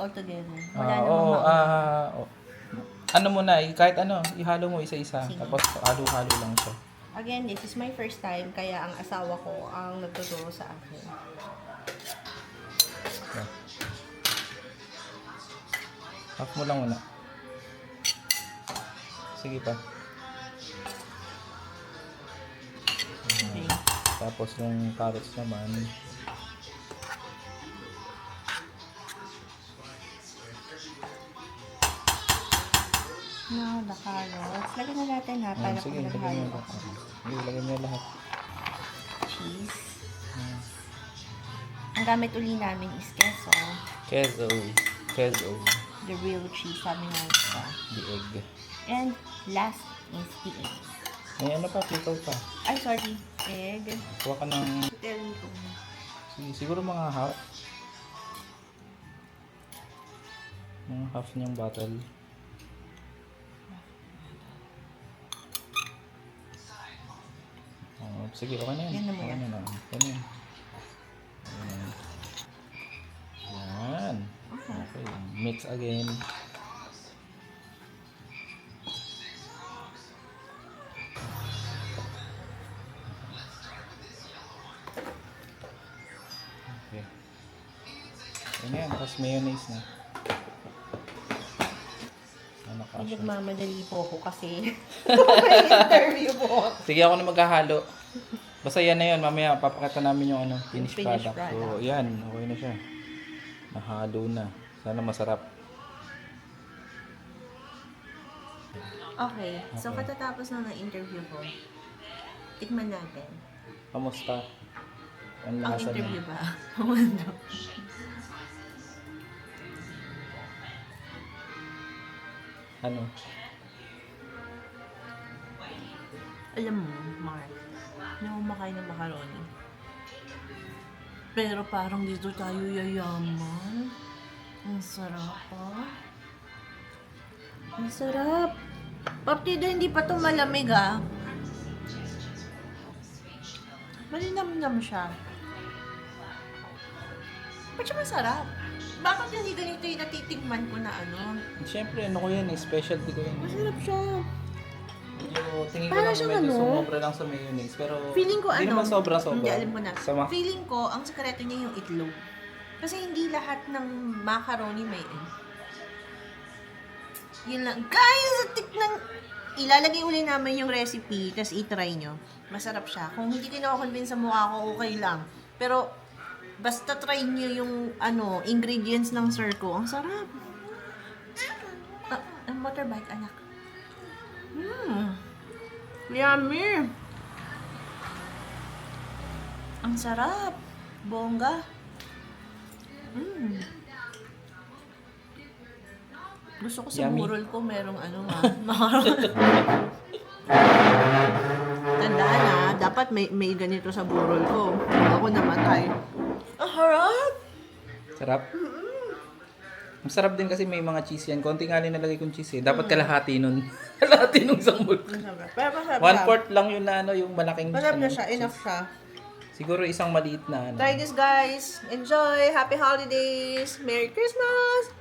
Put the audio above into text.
all together. Wala namang Oo, mauna. ano mo na, kahit ano, ihalo mo isa-isa. Sige. Tapos halo-halo lang siya. Again, this is my first time, kaya ang asawa ko ang nagtuturo sa akin. Yeah. Half mo lang muna. Sige pa. Okay. Tapos yung carrots naman. Now, the carrots. Lagyan na natin ha, para Sige, kung lagyan naghalo mo ako. Sige, lagyan mo lahat. Cheese. Ang gamit uli namin is queso. Queso. The real cheese, sabi nga ito. The egg. And last is the egg. May ano pa, pickle pa. Ay, sorry. Egg. Kuha ka ng, Tell me kung... siguro mga half. Yung half niyang bottle. Sige, okay na yan. Yan na muna. Okay na lang. Yan yan. Yan. Okay. Mix again. Okay. Yan yan. Tapos mayonnaise na. Ano ka siya? Nagmamadali po ako kasi may interview po. Sige, ako na maghahalo. Basta yan na yun. Mamaya papakita namin yung ano, finished finished product. So, product. yan. Okay na siya. Nahalo na. Sana masarap. Okay. So, Okay. katatapos na ng interview ko, tikman natin. Kamusta? Ang Ang lasa interview niya? ba? Ano? Ano? Alam mo, Mark, hindi ako makain ng macaroni. Pero parang dito tayo yayaman. Ang sarap, ah. Ang sarap. Partida, hindi pa ito malamig, ah. Malinamnam siya. Ba't siya masarap? Bakit hindi ganito yung natitikman ko na ano? Siyempre, ano ko yan eh. Specialty ko yan. Masarap siya. Medyo, tingin ko Para lang siyang medyo ano? sumobra lang sa mayonnaise. Pero, Feeling ko hindi ano? naman sobra-sobra. Hindi, alam ko na. Sama. Feeling ko, ang sekreto niya yung itlog. Kasi hindi lahat ng macaroni may egg. Yun lang. Guys, tikman. Ilalagay uli namin yung recipe, tapos i-try nyo. Masarap siya. Kung hindi kayo nakakonvince sa mukha ko, okay lang. Pero, basta try nyo yung ano, ingredients ng sir ko. Ang sarap. Ang motorbike, anak. Yummy! Ang sarap. Bongga. Gusto ko sa Yummy. burol ko merong ano Tandaan na, dapat may ganito sa burol ko. Ako namatay. Ang harap! Sarap. Masarap din kasi may mga cheese yan. Konti nga rin nalagay kong cheese eh. Dapat kalahati nun. Kalahati nung isang bulk. Pero masarap 1/4 lang yun na ano, yung malaking Masarap na ano, siya. Enough cheese. siya. Siguro isang maliit na ano. Try this, guys. Enjoy. Happy holidays. Merry Christmas.